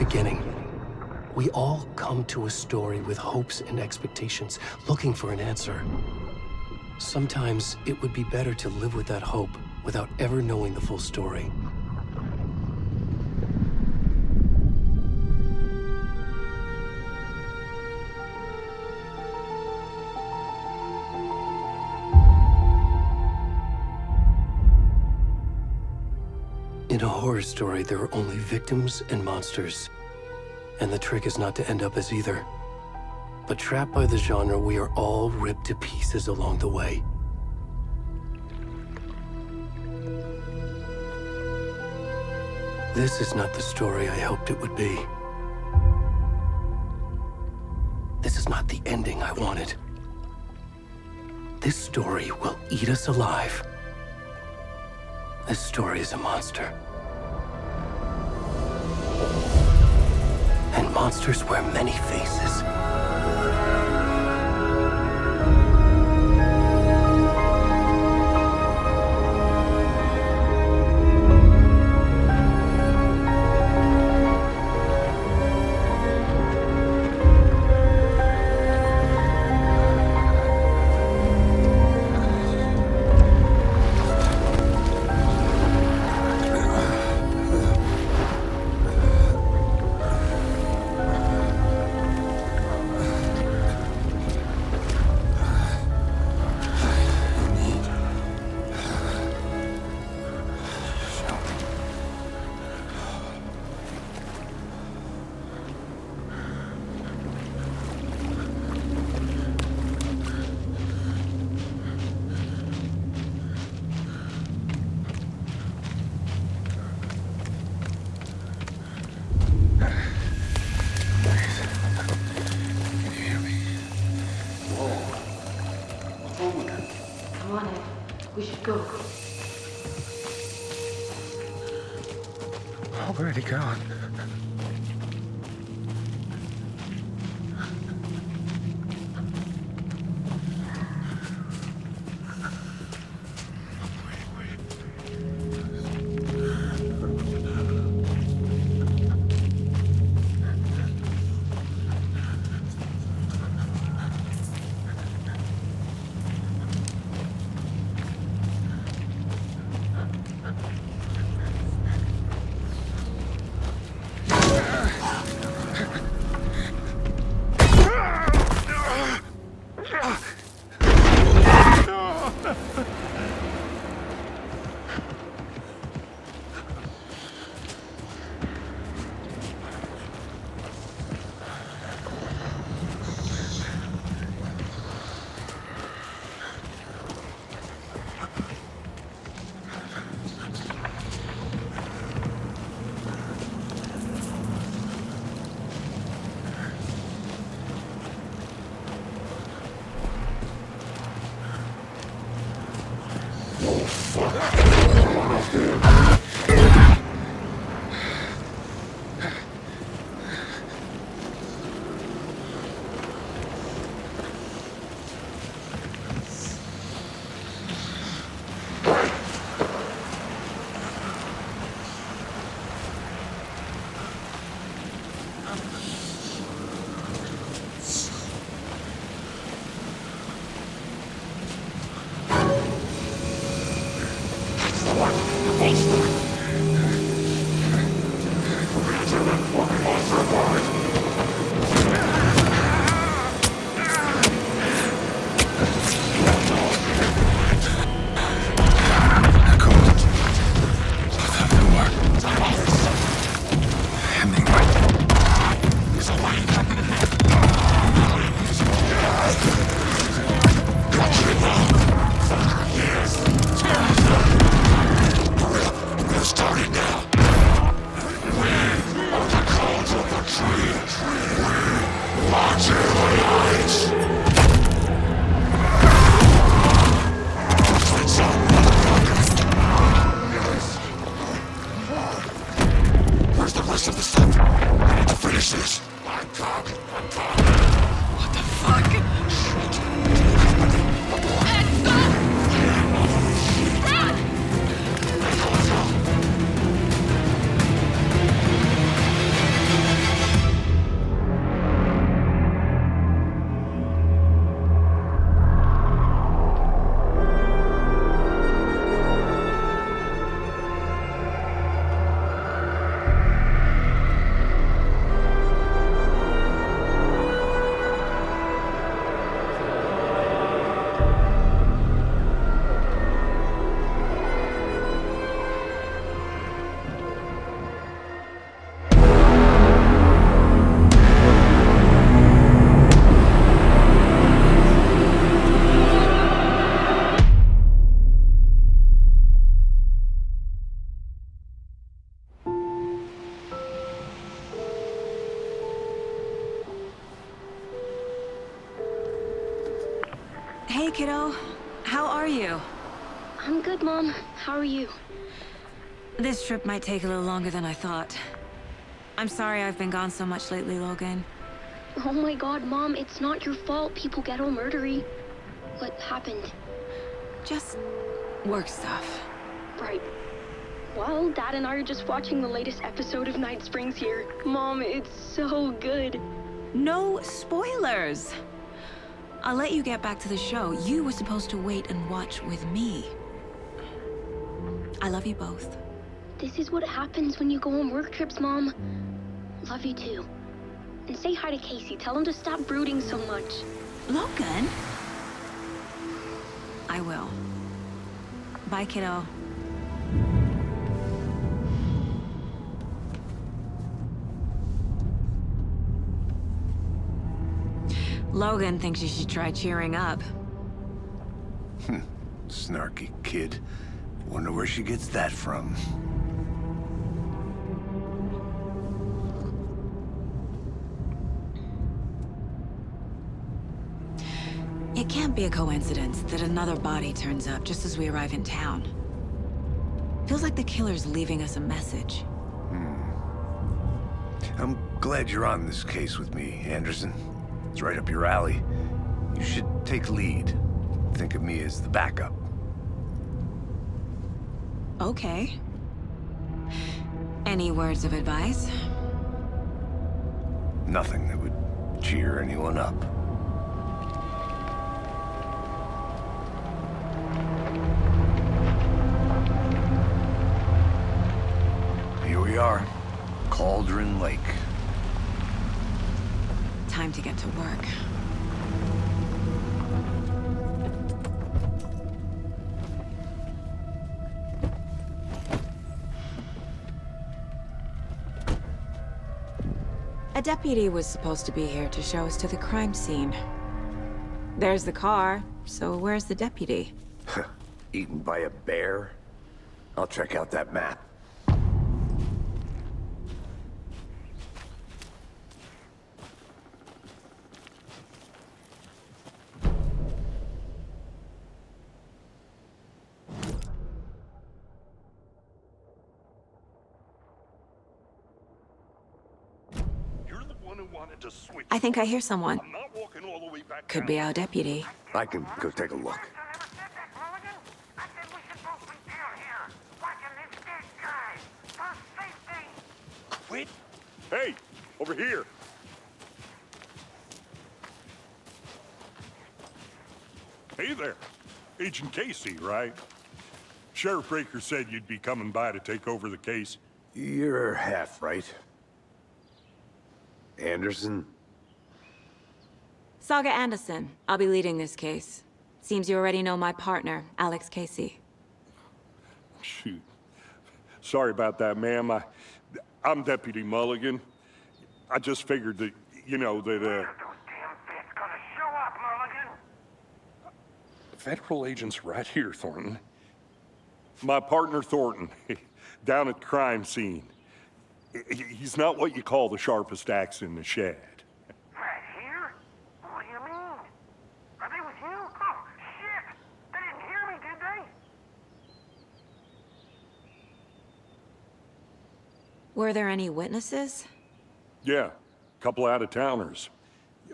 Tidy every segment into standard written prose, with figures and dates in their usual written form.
beginning. We all come to a story with hopes and expectations, looking for an answer. Sometimes it would be better to live with that hope without ever knowing the full story. In a horror story, there are only victims and monsters. And the trick is not to end up as either. But trapped by the genre, we are all ripped to pieces along the way. This is not the story I hoped it would be. This is not the ending I wanted. This story will eat us alive. This story is a monster. And monsters wear many faces. We should go. Where'd he go? Thanks. Hey, kiddo. How are you? I'm good, Mom. How are you? This trip might take a little longer than I thought. I'm sorry I've been gone so much lately, Logan. Oh my god, Mom, it's not your fault people get all murdery. What happened? Just work stuff. Right. Well, Dad and I are just watching the latest episode of Night Springs here. Mom, it's so good. No spoilers! I'll let you get back to the show. You were supposed to wait and watch with me. I love you both. This is what happens when you go on work trips, Mom. Love you too. And say hi to Casey. Tell him to stop brooding so much. Logan? I will. Bye, kiddo. Logan thinks you should try cheering up. Snarky kid. Wonder where she gets that from. It can't be a coincidence that another body turns up just as we arrive in town. Feels like the killer's leaving us a message. I'm glad you're on this case with me, Anderson. It's right up your alley. You should take lead. Think of me as the backup. Okay. Any words of advice? Nothing that would cheer anyone up. Here we are. Cauldron Lake. Time to get to work. A deputy was supposed to be here to show us to the crime scene. There's the car, so where's the deputy? Eaten by a bear? I'll check out that map. To switch. I think I hear someone. I'm not walking all the way back Could down. be our deputy. I can go take a look. Quit. Hey, over here. Hey there. Agent Casey, right? Sheriff Baker said you'd be coming by to take over the case. You're half right. Anderson? Saga Anderson. I'll be leading this case. Seems you already know my partner, Alex Casey. Shoot. Sorry about that, ma'am. I'm Deputy Mulligan. I just figured that, you know, that, Those damn fits gonna show up, Mulligan. Federal agent's right here, Thornton. My partner, Thornton, down at the crime scene. He's not what you call the sharpest axe in the shed. Right here? What do you mean? Are they with you? Oh, shit! They didn't hear me, did they? Were there any witnesses? Yeah, a couple out-of-towners.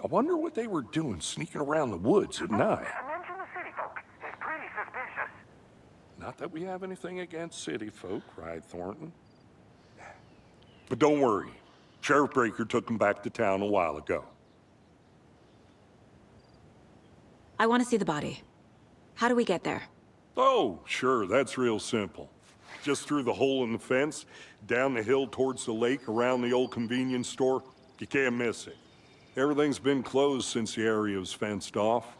I wonder what they were doing sneaking around the woods at night. Mention the city folk. It's pretty suspicious. Not that we have anything against city folk, cried Thornton. But don't worry. Sheriff Baker took them back to town a while ago. I want to see the body. How do we get there? Oh, sure, that's real simple. Just through the hole in the fence, down the hill towards the lake, around the old convenience store. You can't miss it. Everything's been closed since the area was fenced off.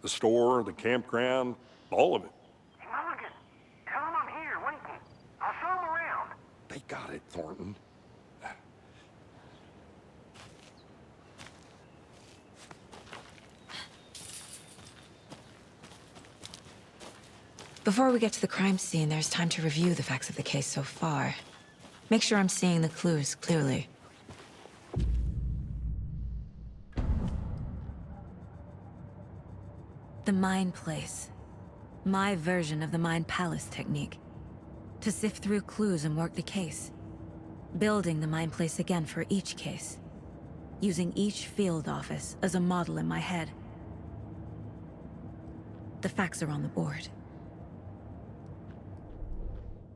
The store, the campground, all of it. Hey, Mulligan, tell them I'm here waiting. I'll show them around. They got it, Thornton. Before we get to the crime scene, there's time to review the facts of the case so far. Make sure I'm seeing the clues clearly. The Mind Place. My version of the Mind Palace technique. To sift through clues and work the case. Building the Mind Place again for each case. Using each field office as a model in my head. The facts are on the board.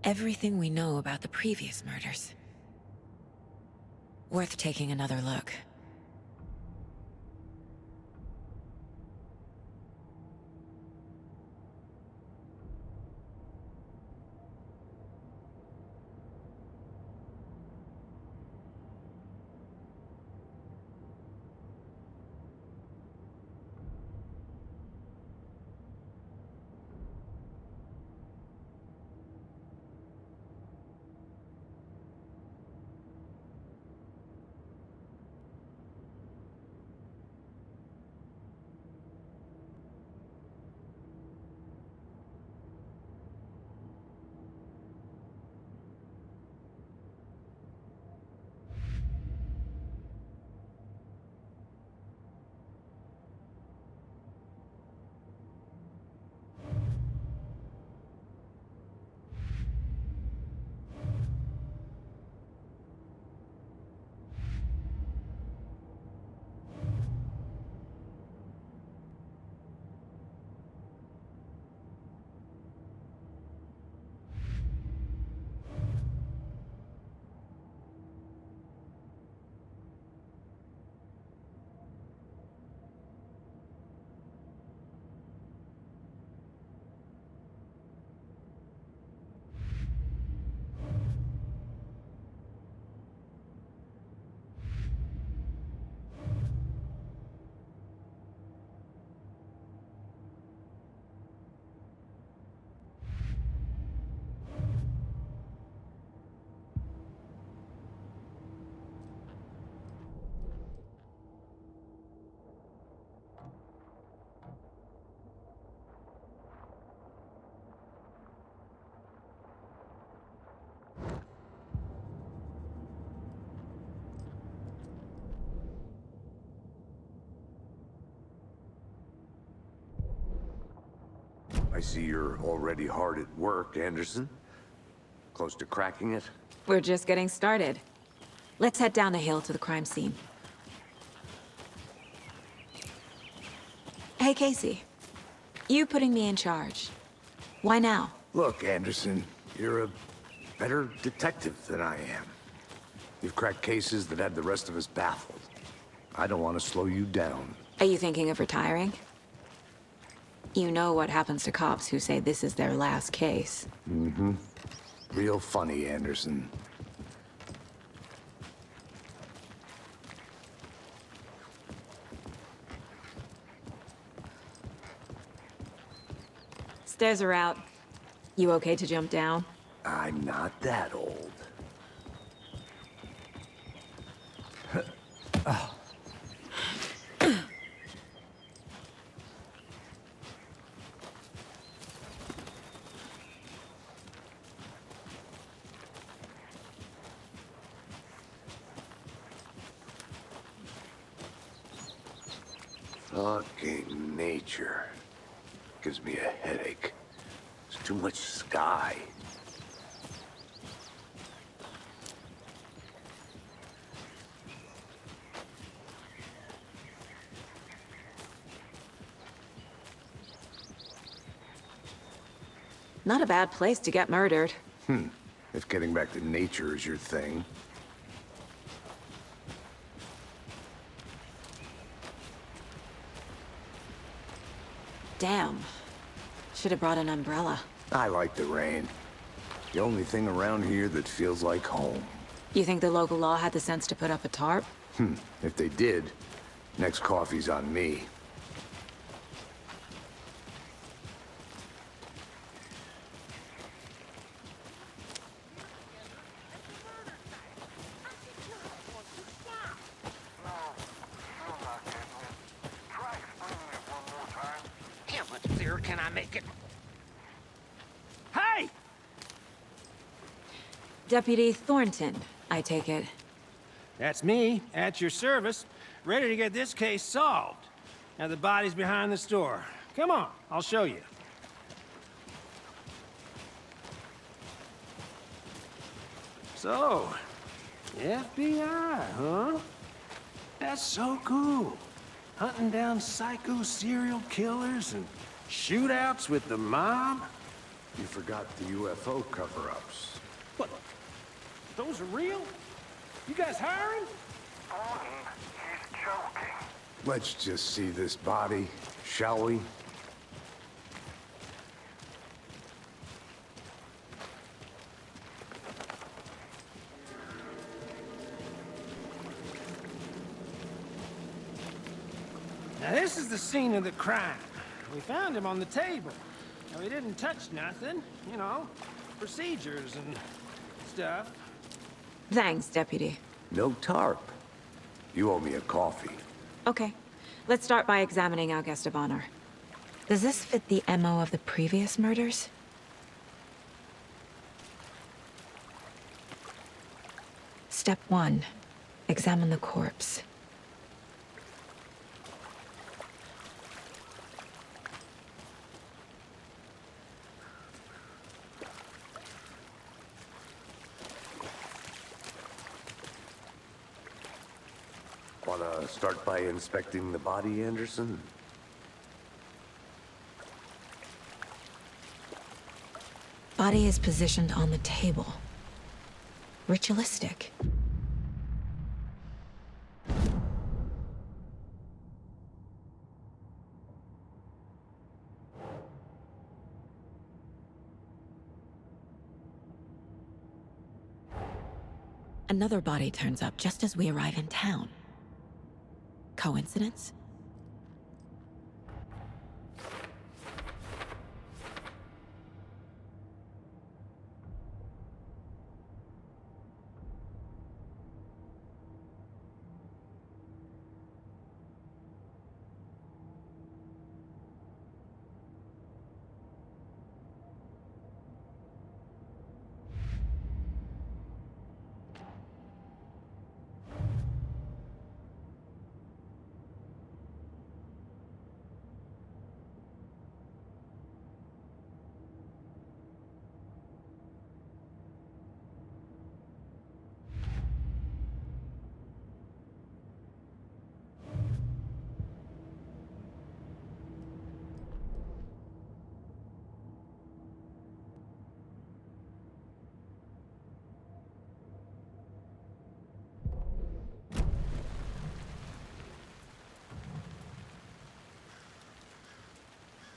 Everything we know about the previous murders. Worth taking another look. I see you're already hard at work, Anderson. Close to cracking it? We're just getting started. Let's head down the hill to the crime scene. Hey, Casey. You putting me in charge. Why now? Look, Anderson, you're a better detective than I am. You've cracked cases that had the rest of us baffled. I don't want to slow you down. Are you thinking of retiring? You know what happens to cops who say this is their last case. Mm-hmm. Real funny, Anderson. Stairs are out. You okay to jump down? I'm not that old. Fucking nature. Gives me a headache. There's too much sky. Not a bad place to get murdered. If getting back to nature is your thing. Damn. Should have brought an umbrella. I like the rain. The only thing around here that feels like home. You think the local law had the sense to put up a tarp? If they did, next coffee's on me. How much clearer can I make it? Hey! Deputy Thornton, I take it. That's me, at your service, ready to get this case solved. Now the body's behind the store. Come on, I'll show you. So, FBI, huh? That's so cool. Hunting down psycho serial killers and shootouts with the mob? You forgot the UFO cover-ups. What? Those are real? You guys hiring? Logan, he's joking. Let's just see this body, shall we? Now this is the scene of the crime. We found him on the table. Now, he didn't touch nothing, you know, procedures and stuff. Thanks, Deputy. No tarp. You owe me a coffee. Okay, let's start by examining our guest of honor. Does this fit the MO of the previous murders? Step 1. Examine the corpse. Wanna start by inspecting the body, Anderson? Body is positioned on the table. Ritualistic. Another body turns up just as we arrive in town. Coincidence?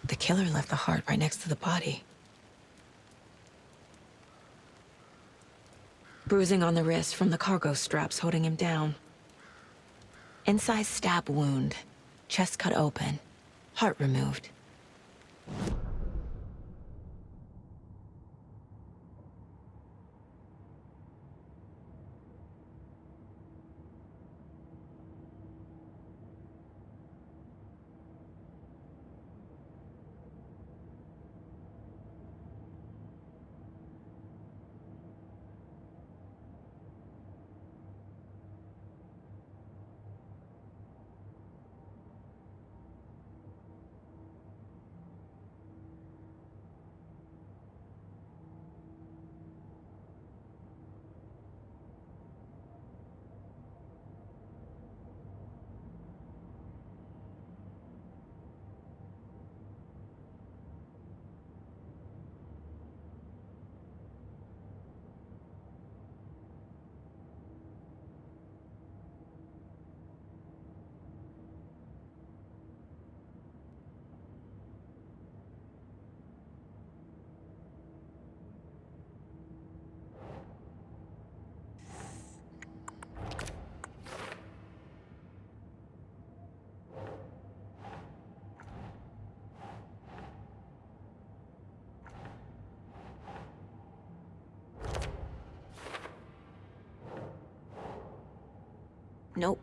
The killer left the heart right next to the body. Bruising on the wrist from the cargo straps holding him down. Incised stab wound. Chest cut open. Heart removed. Nope.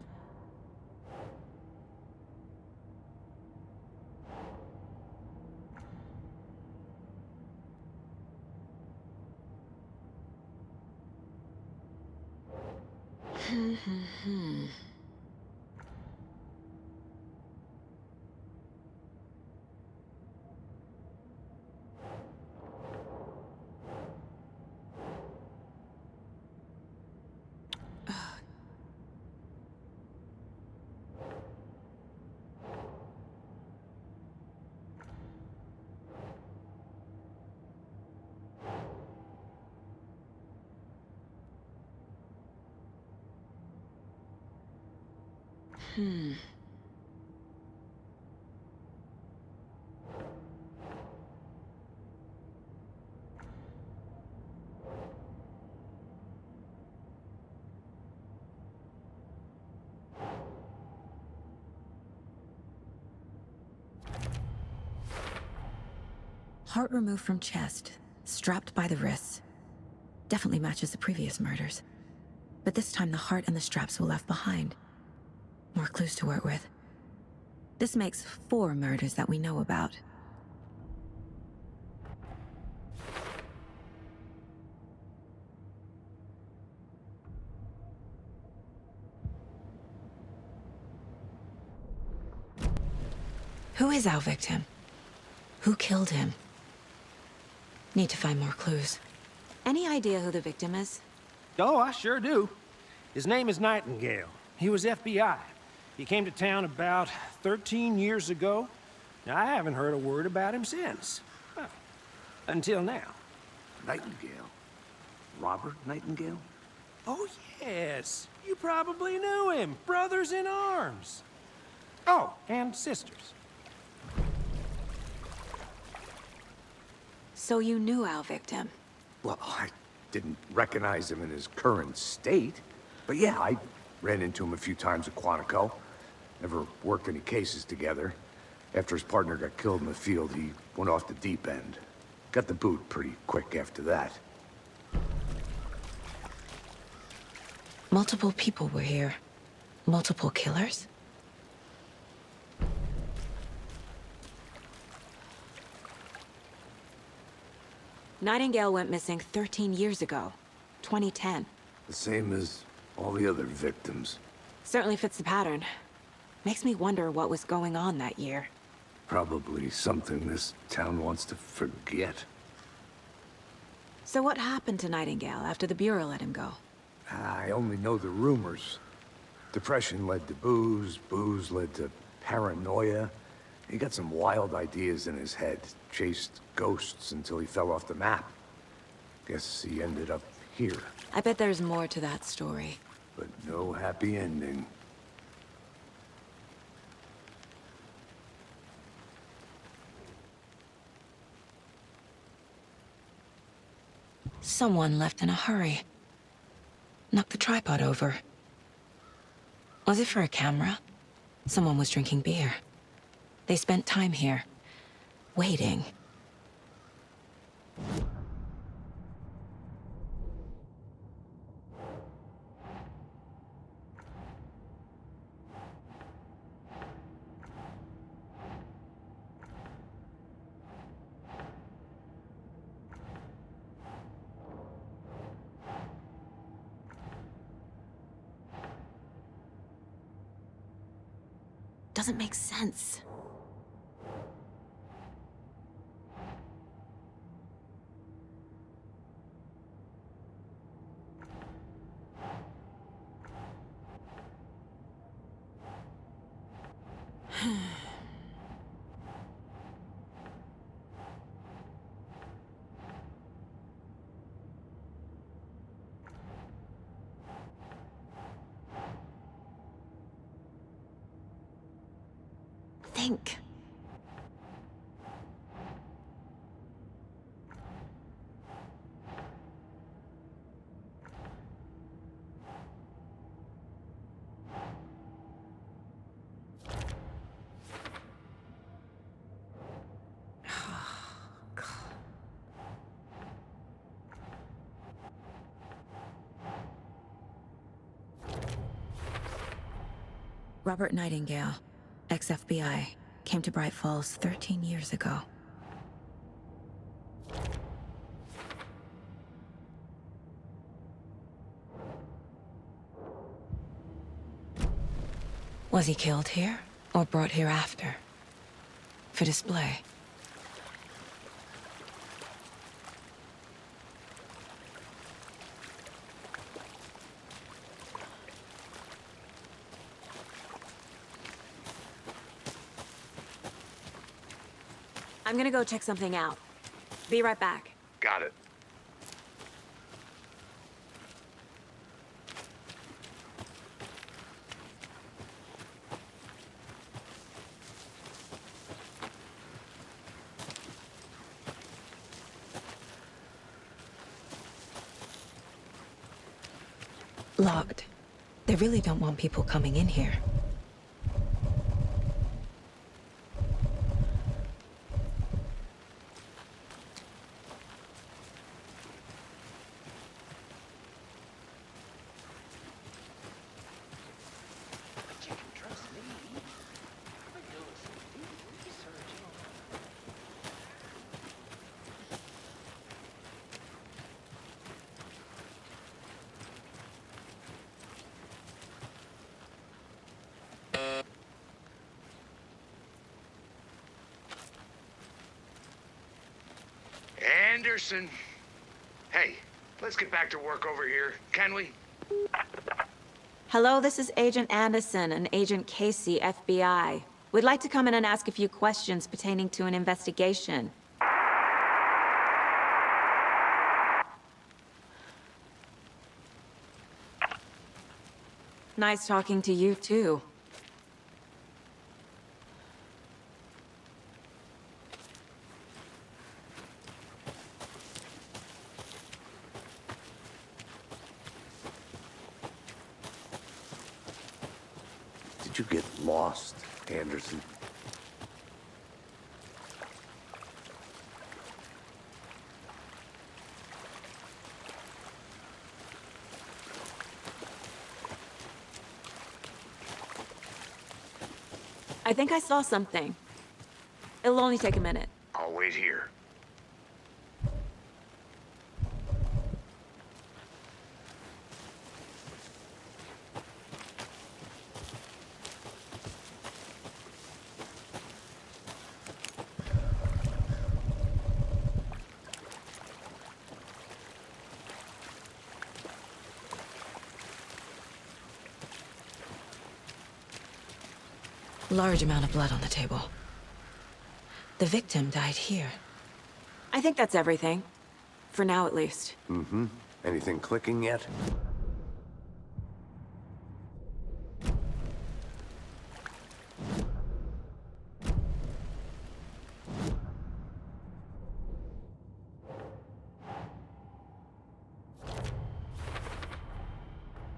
Heart removed from chest, strapped by the wrists. Definitely matches the previous murders. But this time the heart and the straps were left behind. More clues to work with. This makes 4 murders that we know about. Who is our victim? Who killed him? Need to find more clues. Any idea who the victim is? Oh, I sure do. His name is Nightingale. He was FBI. He came to town about 13 years ago. Now, I haven't heard a word about him since. Well, until now. Nightingale? Robert Nightingale? Oh, yes. You probably knew him. Brothers in arms. Oh, and sisters. So you knew our victim? Well, I didn't recognize him in his current state. But yeah, I ran into him a few times at Quantico. Never worked any cases together. After his partner got killed in the field, he went off the deep end. Got the boot pretty quick after that. Multiple people were here. Multiple killers? Nightingale went missing 13 years ago. 2010. The same as all the other victims. Certainly fits the pattern. Makes me wonder what was going on that year. Probably something this town wants to forget. So what happened to Nightingale after the Bureau let him go? I only know the rumors. Depression led to booze, booze led to paranoia. He got some wild ideas in his head, chased ghosts until he fell off the map. Guess he ended up here, I bet there's more to that story. but no happy ending. Someone left in a hurry. Knocked the tripod over. Was it for a camera? Someone was drinking beer. They spent time here, waiting. Doesn't make sense. Think. Robert Nightingale, ex-FBI, came to Bright Falls 13 years ago. Was he killed here, or brought here after? For display? I'm gonna go check something out. Be right back. Got it. Locked. They really don't want people coming in here. Anderson. Hey, let's get back to work over here, can we? Hello, this is Agent Anderson and Agent Casey, FBI. We'd like to come in and ask a few questions pertaining to an investigation. Nice talking to you, too. Did you get lost, Anderson? I think I saw something. It'll only take a minute. I'll wait here. Large amount of blood on the table. The victim died here. I think that's everything. For now, at least. Mm-hmm. Anything clicking yet?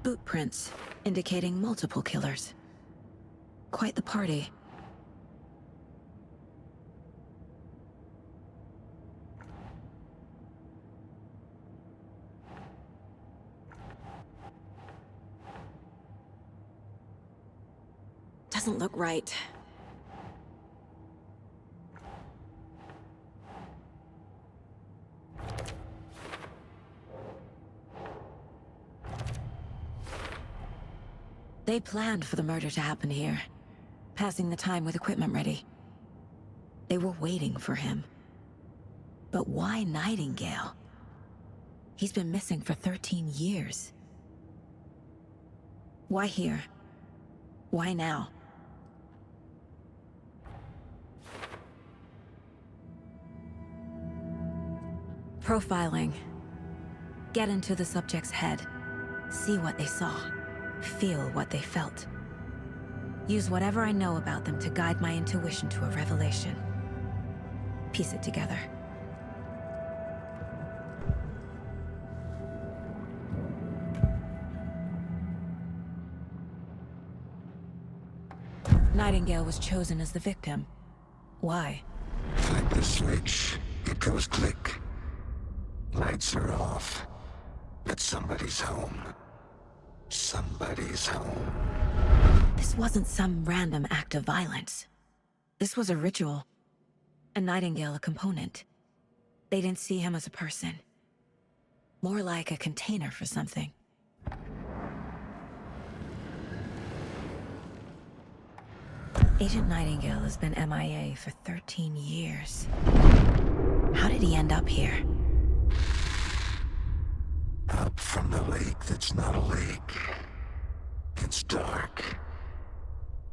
Boot prints, indicating multiple killers. Quite the party. Doesn't look right. They planned for the murder to happen here. Passing the time with equipment ready. They were waiting for him. But why Nightingale? He's been missing for 13 years. Why here? Why now? Profiling. Get into the subject's head. See what they saw. Feel what they felt. Use whatever I know about them to guide my intuition to a revelation. Piece it together. Nightingale was chosen as the victim. Why? Flip the switch, it goes click. Lights are off. But somebody's home. Somebody's home. This wasn't some random act of violence. This was a ritual. And Nightingale a component. They didn't see him as a person. More like a container for something. Agent Nightingale has been MIA for 13 years. How did he end up here? Up from the lake that's not a lake. It's dark.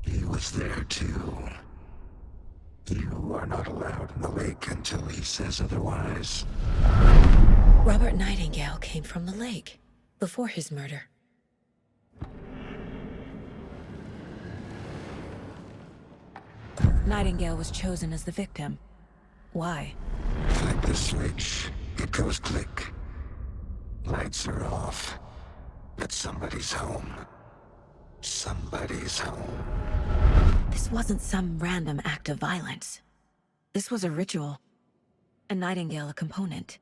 He was there too. You are not allowed in the lake until he says otherwise. Robert Nightingale came from the lake, before his murder. Nightingale was chosen as the victim. Why? Flip the switch, it goes click. Lights are off. But somebody's home. Somebody's home. This wasn't some random act of violence. This was a ritual. A Nightingale a component.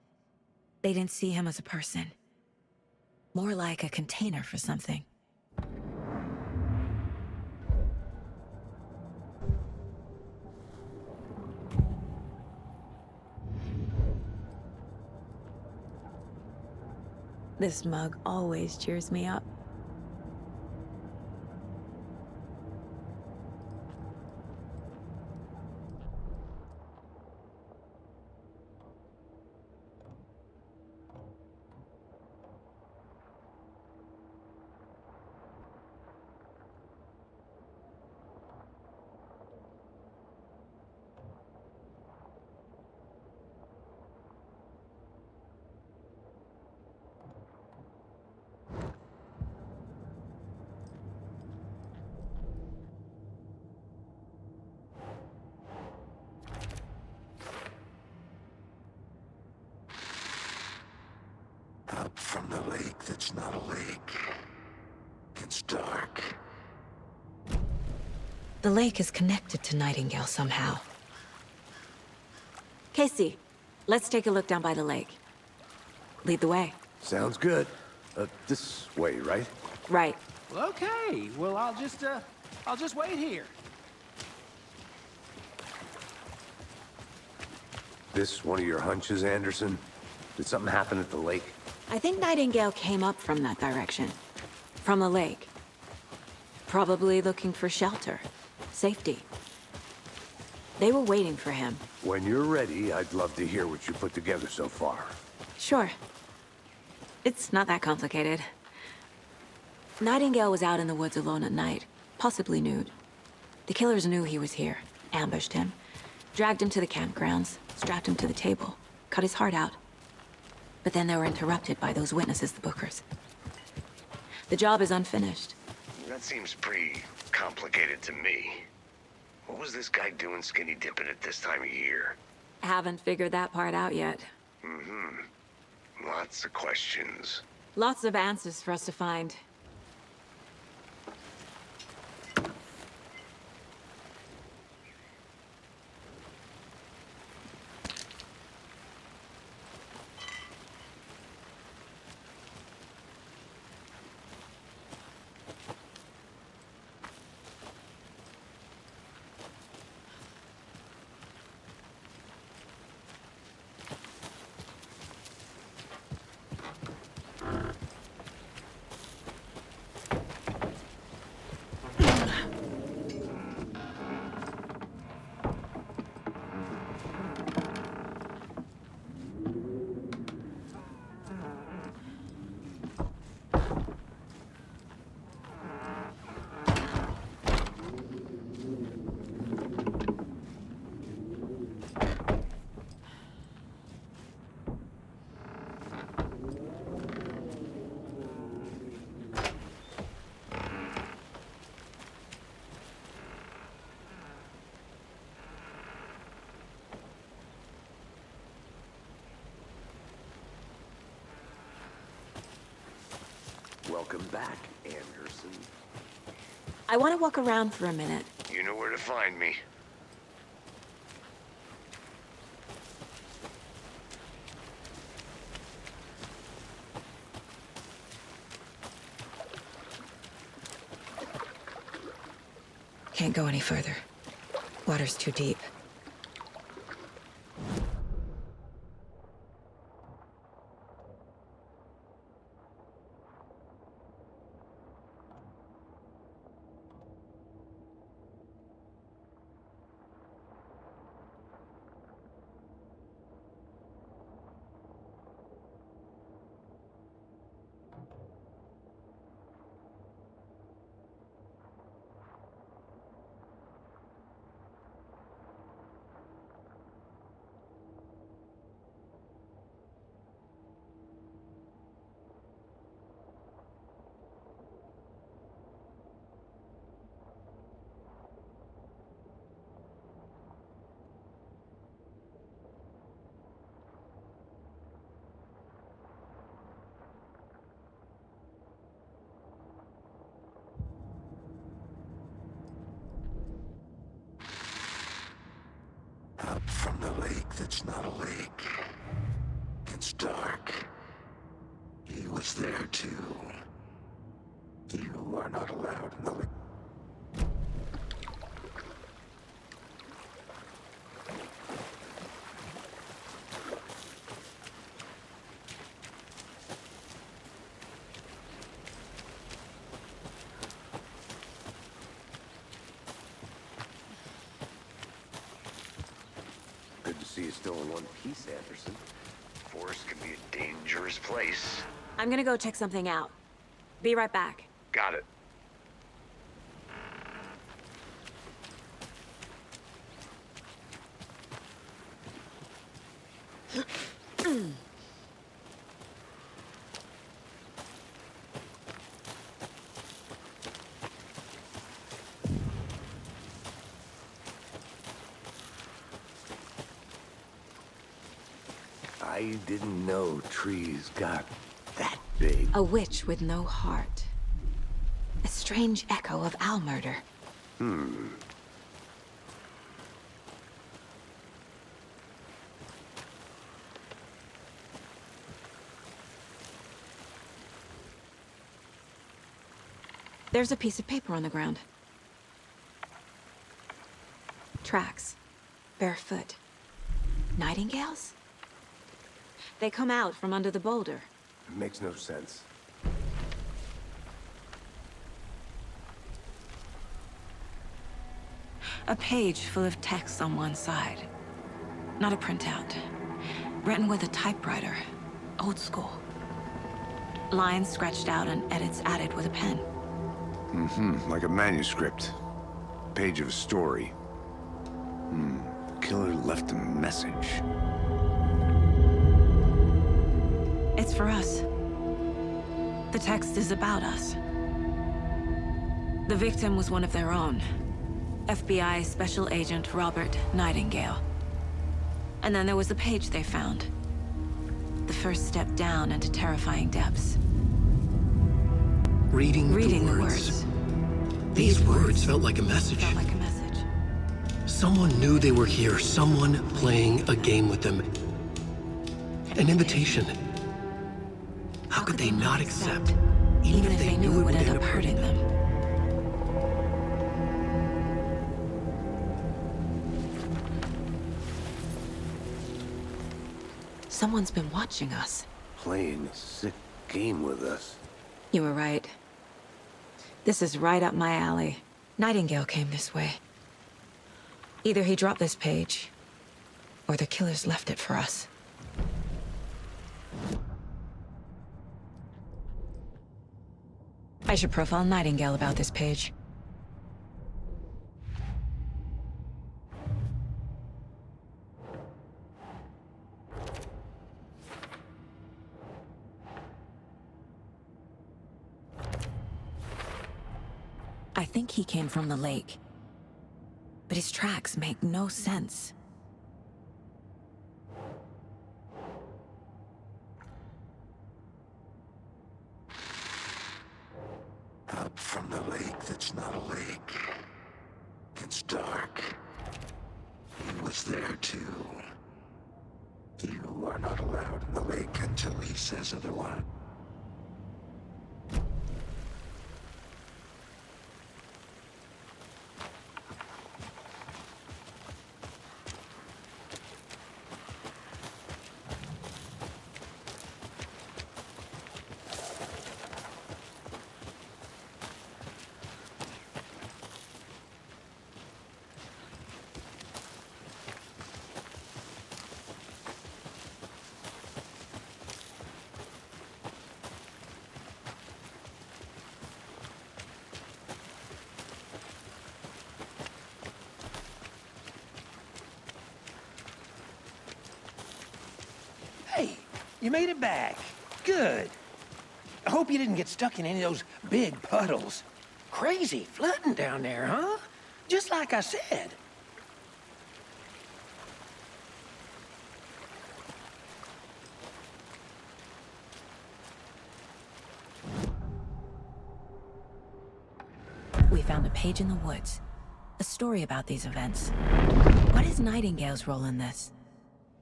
They didn't see him as a person. More like a container for something. This mug always cheers me up. Up from the lake that's not a lake. It's dark. The lake is connected to Nightingale somehow. Casey, let's take a look down by the lake. Lead the way. Sounds good. This way, right? Right. Well, okay. Well, I'll just wait here. This one of your hunches, Anderson? Did something happen at the lake? I think Nightingale came up from that direction. From the lake. Probably looking for shelter. Safety. They were waiting for him. When you're ready, I'd love to hear what you put together so far. Sure. It's not that complicated. Nightingale was out in the woods alone at night, possibly nude. The killers knew he was here, ambushed him, dragged him to the campgrounds, strapped him to the table, cut his heart out. But then they were interrupted by those witnesses, the Bookers. The job is unfinished. That seems pretty complicated to me. What was this guy doing skinny dipping at this time of year? Haven't figured that part out yet. Lots of questions. Lots of answers for us to find. Welcome back, Anderson. I want to walk around for a minute. You know where to find me. Can't go any further. Water's too deep. from the lake that's not a lake. It's dark. He was there too. You are not allowed in the lake. Good to see you still in one piece, Anderson. Forest can be a dangerous place. I'm gonna go check something out. Be right back. Got it. I didn't know trees got that big. A witch with no heart. A strange echo of owl murder. There's a piece of paper on the ground. Tracks. Barefoot. Nightingales? They come out from under the boulder. It makes no sense. A page full of text on one side. Not a printout. Written with a typewriter. Old school. Lines scratched out and edits added with a pen. Like a manuscript. Page of a story. Killer left a message. It's for us. The text is about us. The victim was one of their own. FBI Special Agent Robert Nightingale. And then there was the page they found. The first step down into terrifying depths. Reading the the words. These words felt like a message. Felt like a message. Someone knew they were here, someone playing a game with them. An invitation. How could they not accept, even if they knew it would end up hurting them? Someone's been watching us. Playing a sick game with us. You were right. This is right up my alley. Nightingale came this way. Either he dropped this page, or the killers left it for us. I should profile Nightingale about this page. I think he came from the lake. But his tracks make no sense. Up from the lake that's not a lake. It's dark. He was there too. You are not allowed in the lake until he says otherwise. Hey, you made it back. Good. I hope you didn't get stuck in any of those big puddles. Crazy flooding down there, huh? Just like I said. We found a page in the woods. a story about these events. What is Nightingale's role in this?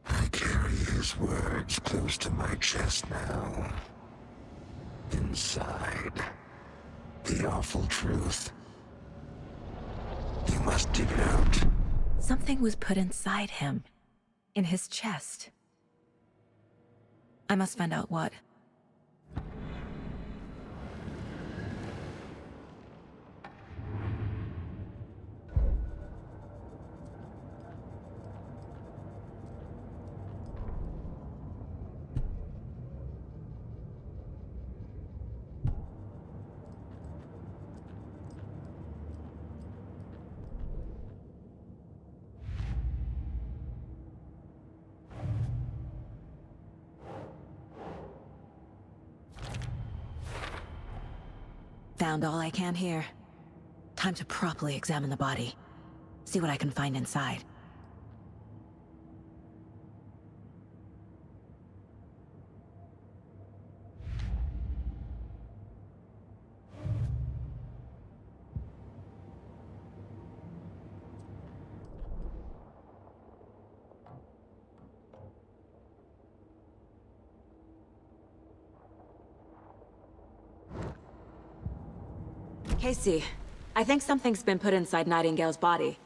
I carry his words close to my chest now. Inside, the awful truth. You must dig it out. Something was put inside him. In his chest. I must find out what. Found all I can here. Time to properly examine the body. See what I can find inside. Casey, I think something's been put inside Nightingale's body.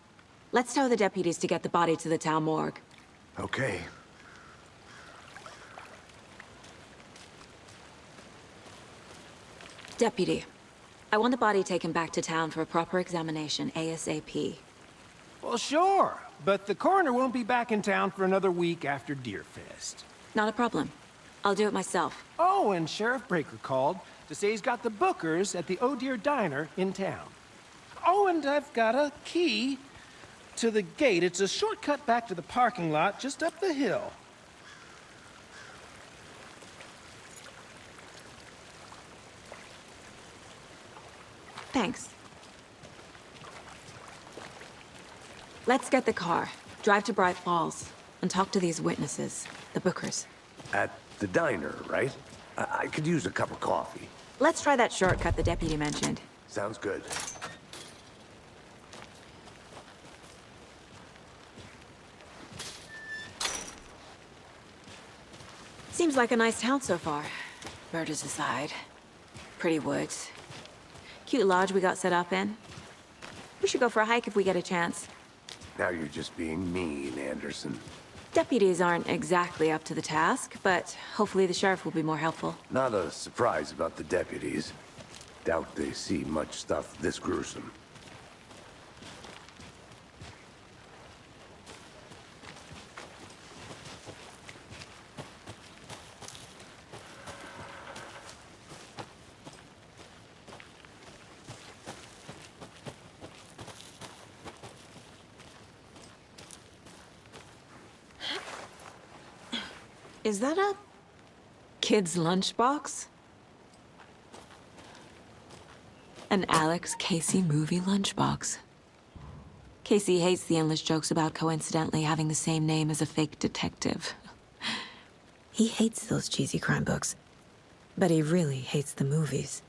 Let's tell the deputies to get the body to the town morgue. Okay. Deputy, I want the body taken back to town for a proper examination, ASAP. Well, sure, but the coroner won't be back in town for another week after Deerfest. Not a problem. I'll do it myself. Oh, and Sheriff Breaker called to say he's got the Bookers at the Oh Dear Diner in town. Oh, and I've got a key to the gate. It's a shortcut back to the parking lot just up the hill. Thanks. Let's get the car, drive to Bright Falls, and talk to these witnesses, the Bookers. At the diner, right? I could use a cup of coffee. Let's try that shortcut the deputy mentioned. Sounds good. Seems like a nice town so far. Murders aside. Pretty woods. Cute lodge we got set up in. We should go for a hike if we get a chance. Now you're just being mean, Anderson. Deputies aren't exactly up to the task, but hopefully the sheriff will be more helpful. Not a surprise about the deputies. Doubt they see much stuff this gruesome. Is that a kid's lunchbox? An Alex Casey movie lunchbox. Casey hates the endless jokes about coincidentally having the same name as a fake detective. He hates those cheesy crime books, but he really hates the movies.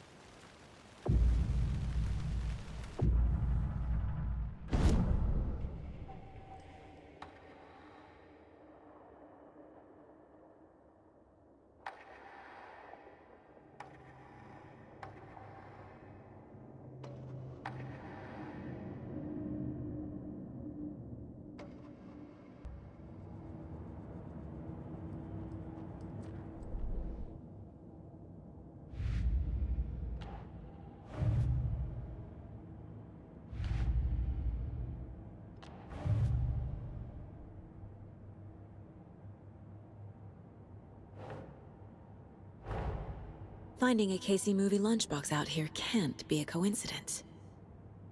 Finding a Casey movie lunchbox out here can't be a coincidence.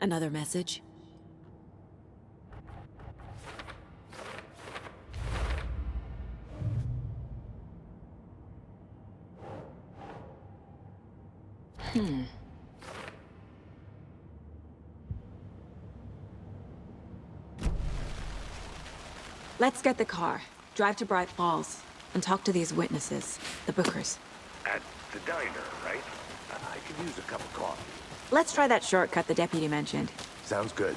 Another message? Let's get the car, drive to Bright Falls, and talk to these witnesses, the Bookers. At the diner, right? I could use a cup of coffee. Let's try that shortcut the deputy mentioned. Sounds good.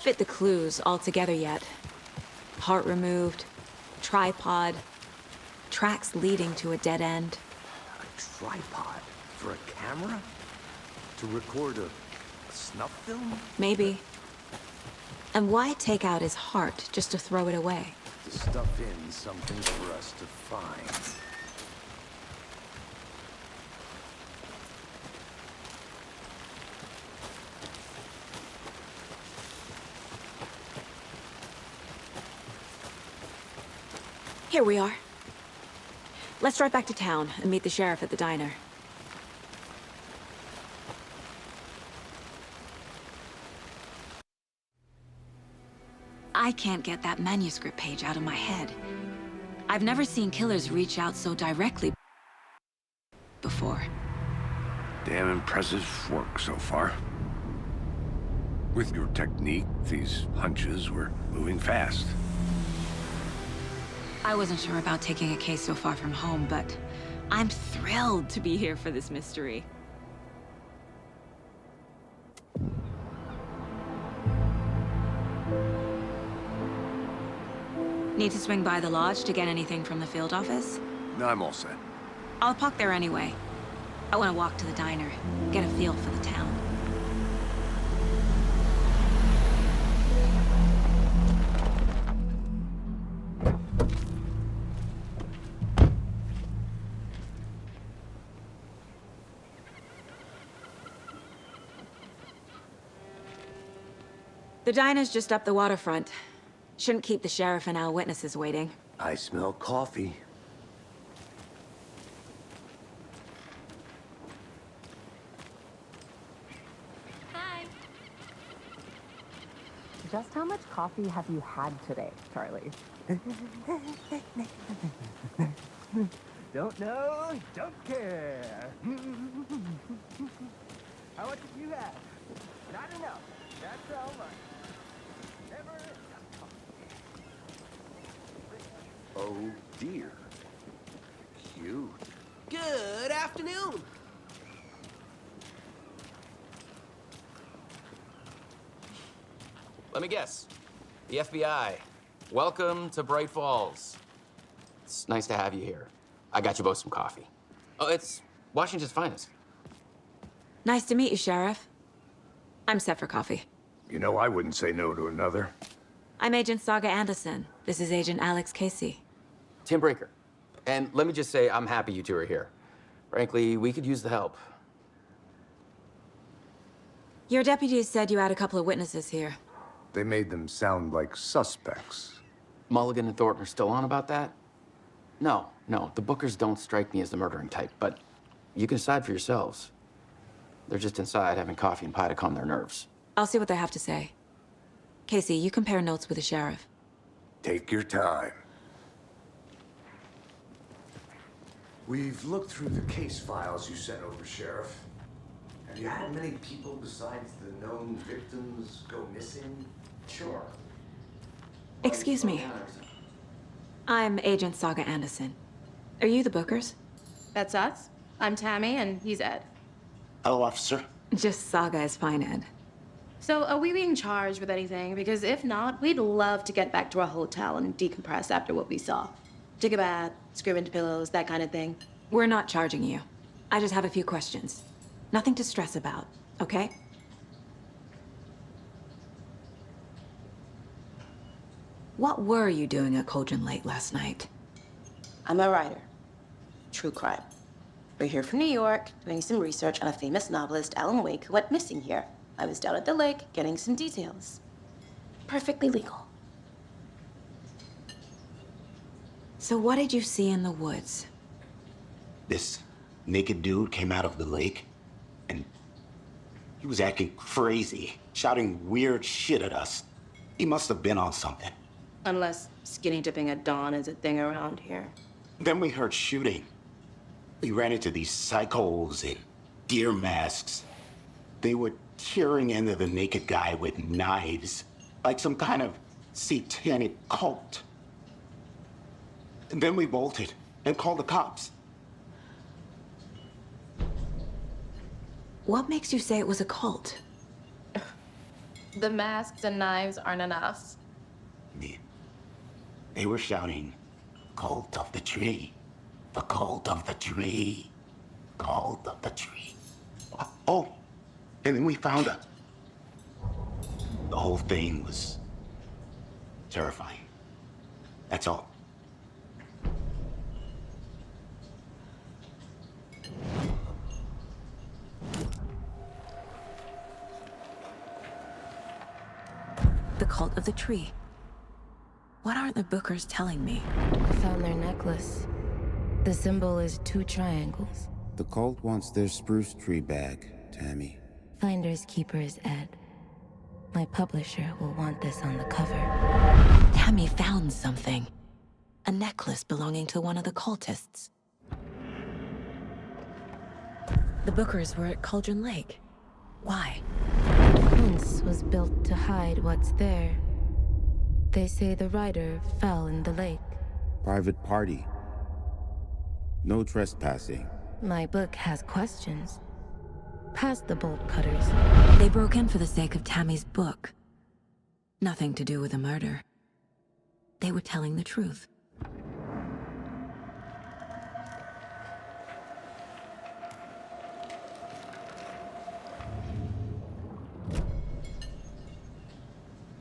fit the clues all together yet. Heart removed, tripod, tracks leading to a dead end. A tripod? For a camera? To record a snuff film? Maybe. And why take out his heart just to throw it away? To stuff in something for us to find. Here we are. Let's drive back to town and meet the sheriff at the diner. I can't get that manuscript page out of my head. I've never seen killers reach out so directly before. Damn impressive work so far. With your technique, these hunches were moving fast. I wasn't sure about taking a case so far from home, but I'm thrilled to be here for this mystery. Need to swing by the lodge to get anything from the field office? No, I'm all set. I'll park there anyway. I want to walk to the diner, get a feel for the town. The diner's just up the waterfront. Shouldn't keep the sheriff and our witnesses waiting. I smell coffee. Hi. Just how much coffee have you had today, Charlie? Don't know, don't care. How much have you had? Not enough. That's how much. Never enough. Oh dear. Cute. Good afternoon. Let me guess. The FBI. Welcome to Bright Falls. It's nice to have you here. I got you both some coffee. Oh, it's Washington's finest. Nice to meet you, Sheriff. I'm set for coffee. You know, I wouldn't say no to another. I'm Agent Saga Anderson. This is Agent Alex Casey. Tim Breaker. And let me just say, I'm happy you two are here. Frankly, we could use the help. Your deputies said you had a couple of witnesses here. They made them sound like suspects. Mulligan and Thornton are still on about that? No, the Bookers don't strike me as the murdering type, but you can decide for yourselves. They're just inside having coffee and pie to calm their nerves. I'll see what they have to say. Casey, you compare notes with the sheriff. Take your time. We've looked through the case files you sent over, Sheriff. Have you had many people besides the known victims go missing? Sure. Excuse me. I'm Agent Saga Anderson. Are you the Bookers? That's us. I'm Tammy, and he's Ed. Hello, officer. Just Saga is fine, Ed. So, are we being charged with anything? Because if not, we'd love to get back to our hotel and decompress after what we saw. Take a bath, scream into pillows, that kind of thing. We're not charging you. I just have a few questions. Nothing to stress about, okay? What were you doing at Cauldron Lake last night? I'm a writer. True crime. We're here from New York, doing some research on a famous novelist, Alan Wake, who went missing here. I was down at the lake, getting some details. Perfectly legal. So what did you see in the woods? This naked dude came out of the lake, and he was acting crazy, shouting weird shit at us. He must have been on something. Unless skinny dipping at dawn is a thing around here. Then we heard shooting. We ran into these psychos in deer masks. They were tearing into the naked guy with knives, like some kind of satanic cult. And then we bolted and called the cops. What makes you say it was a cult? The masks and knives aren't enough. They were shouting, "Cult of the tree. The cult of the tree. Cult of the tree." Oh, and then we found her. The whole thing was terrifying. That's all. The cult of the tree. What aren't the Bookers telling me? I found their necklace. The symbol is 2 triangles. The cult wants their spruce tree back, Tammy. Finders keepers, Ed. My publisher will want this on the cover. Tammy found something. A necklace belonging to one of the cultists. The Bookers were at Cauldron Lake. Why? The fence was built to hide what's there. They say the rider fell in the lake. Private party. No trespassing. My book has questions. Past the bolt cutters. They broke in for the sake of Tammy's book. Nothing to do with a murder. They were telling the truth.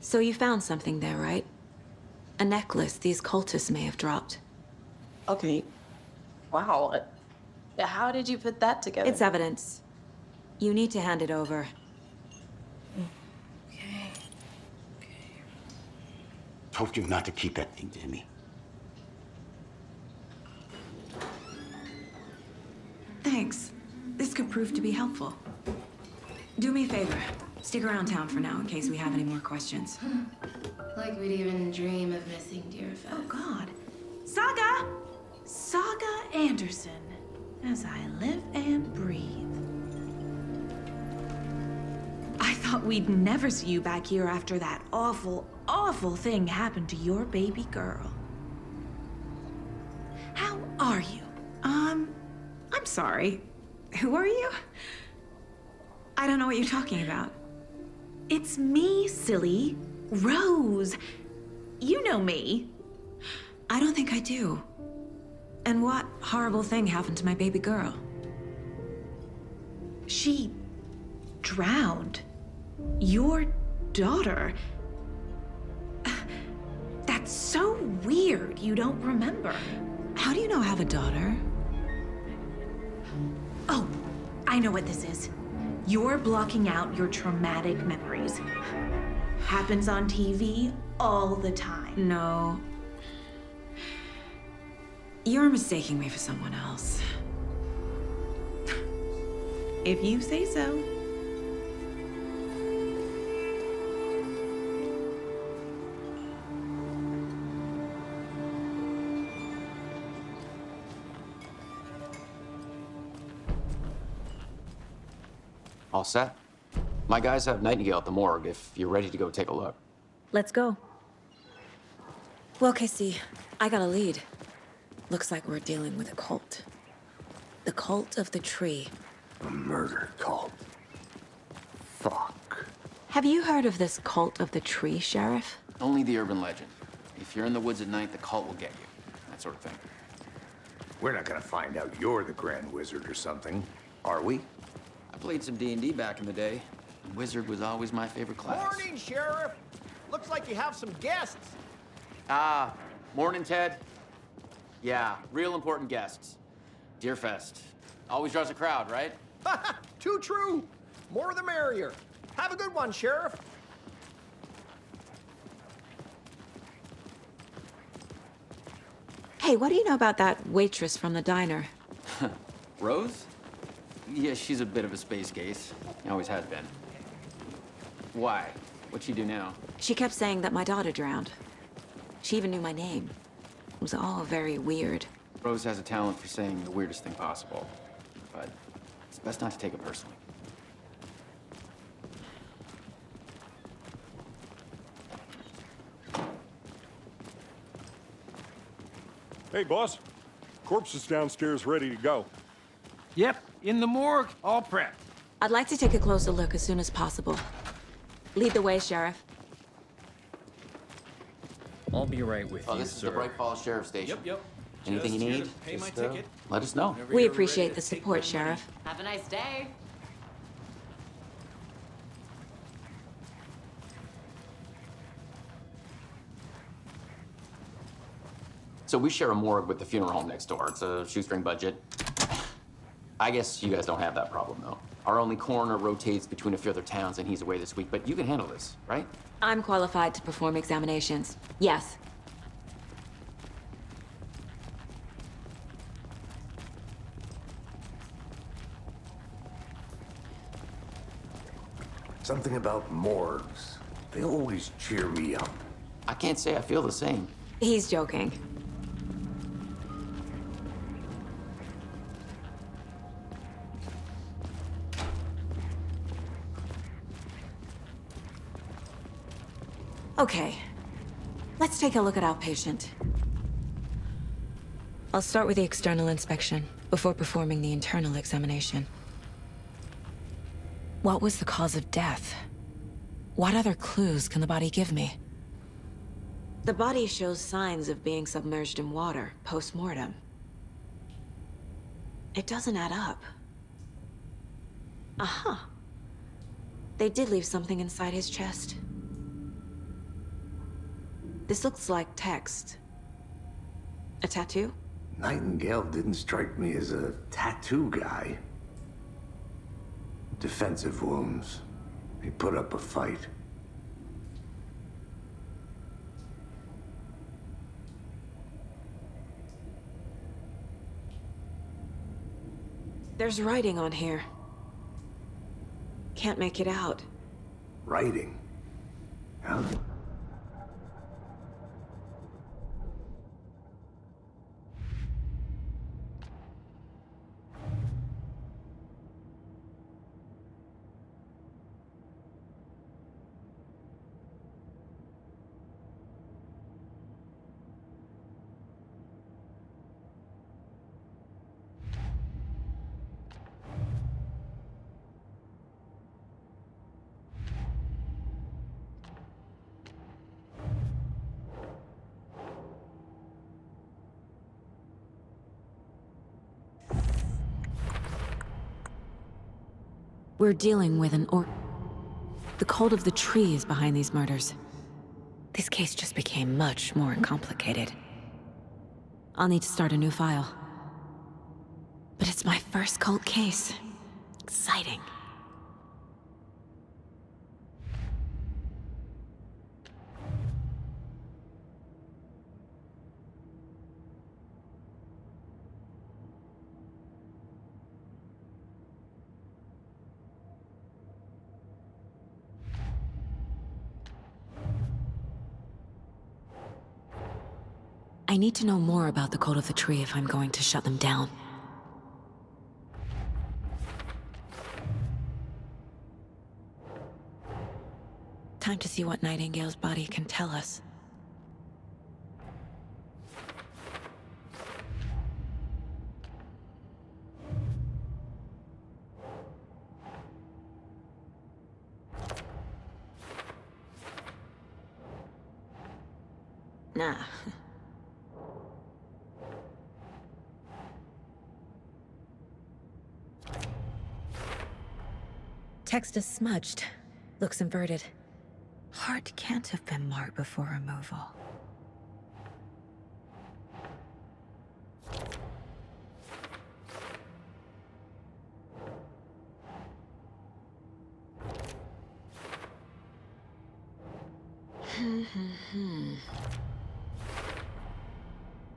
So you found something there, right? A necklace these cultists may have dropped. Okay. Wow. How did you put that together? It's evidence. You need to hand it over. Okay. Told you not to keep that thing, Tammy. Thanks. This could prove to be helpful. Do me a favor. Stick around town for now in case we have any more questions. Like we'd even dream of missing dear Fez. Oh, God. Saga! Saga Anderson. As I live and breathe. I thought we'd never see you back here after that awful, awful thing happened to your baby girl. How are you? I'm sorry. Who are you? I don't know what you're talking about. It's me, silly. Rose. You know me. I don't think I do. And what horrible thing happened to my baby girl? She drowned. Your daughter. That's so weird you don't remember. How do you know I have a daughter? Oh, I know what this is. You're blocking out your traumatic memories. Happens on TV all the time. No. You're mistaking me for someone else. If you say so. All set? My guys have Nightingale at the morgue if you're ready to go take a look. Let's go. Well, Casey, I got a lead. Looks like we're dealing with a cult. The cult of the tree. A murder cult. Fuck. Have you heard of this cult of the tree, Sheriff? Only the urban legend. If you're in the woods at night, the cult will get you. That sort of thing. We're not gonna find out you're the Grand Wizard or something, are we? I played some D&D back in the day. Wizard was always my favorite class. Morning, Sheriff. Looks like you have some guests. Ah, morning, Ted. Yeah, real important guests. Deerfest. Always draws a crowd, right? Too true. More the merrier. Have a good one, Sheriff. Hey, what do you know about that waitress from the diner? Rose? Yeah, she's a bit of a space case. Always has been. Why? What'd she do now? She kept saying that my daughter drowned. She even knew my name. It was all very weird. Rose has a talent for saying the weirdest thing possible. But it's best not to take it personally. Hey, boss. Corpse is downstairs ready to go. Yep, in the morgue, all prepped. I'd like to take a closer look as soon as possible. Lead the way, Sheriff. I'll be right with you, This is sir. the Bright Falls Sheriff Station. Yep. Anything you Just here need, to pay my just, ticket. let us know. Whenever We you're appreciate ready the to take support, my money. Sheriff. Have a nice day. So we share a morgue with the funeral home next door. It's a shoestring budget. I guess you guys don't have that problem, though. Our only coroner rotates between a few other towns, and he's away this week, but you can handle this, right? I'm qualified to perform examinations. Yes. Something about morgues. They always cheer me up. I can't say I feel the same. He's joking. Okay, let's take a look at our patient. I'll start with the external inspection before performing the internal examination. What was the cause of death? What other clues can the body give me? The body shows signs of being submerged in water post-mortem. It doesn't add up. Uh-huh. They did leave something inside his chest. This looks like text. A tattoo? Nightingale didn't strike me as a tattoo guy. Defensive wounds. He put up a fight. There's writing on here. Can't make it out. Writing? How? We're dealing with the cult of the tree is behind these murders. This case just became much more complicated. I'll need to start a new file. But it's my first cult case. Exciting. I need to know more about the cult of the tree if I'm going to shut them down. Time to see what Nightingale's body can tell us. Nah. Text is smudged. Looks inverted. Heart can't have been marked before removal.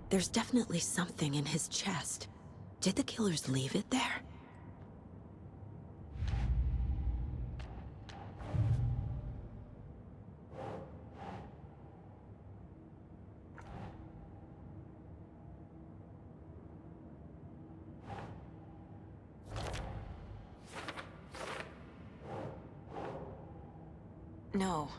There's definitely something in his chest. Did the killers leave it there? No.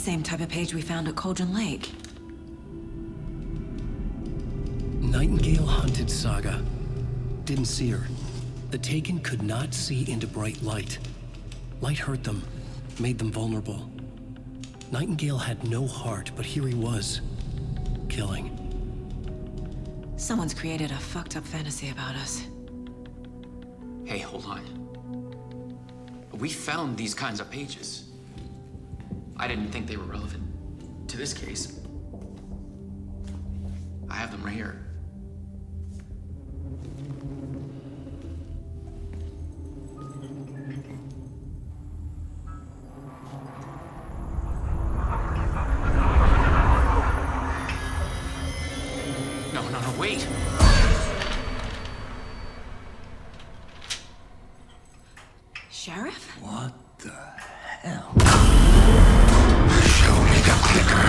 same type of page we found at Cauldron Lake. Nightingale hunted Saga. Didn't see her. The Taken could not see into bright light. Light hurt them, made them vulnerable. Nightingale had no heart, but here he was, killing. Someone's created a fucked up fantasy about us. Hey, hold on. We found these kinds of pages. I didn't think they were relevant to this case. I have them right here. No, wait! Sheriff? What the hell? Show me the clicker.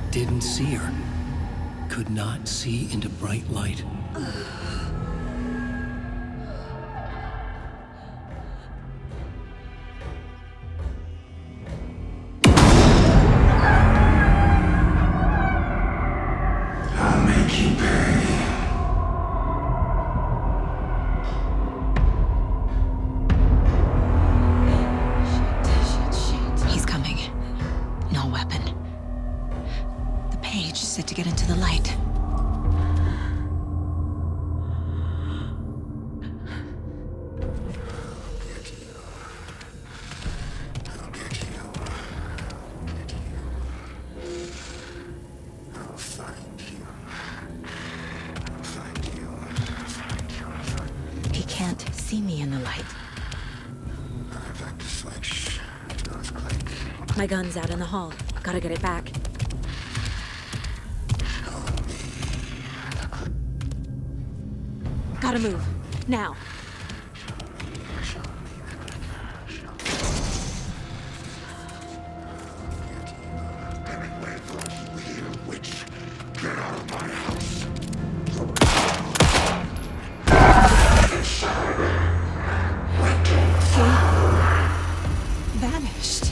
Didn't see her. Could not see into bright light. I'll make you pay. He's coming. No weapon. The page said to get into the light. He can't see me in the light. My gun's out in the hall. Gotta get it back. Gotta move. Now. Get out of my house. Vanished.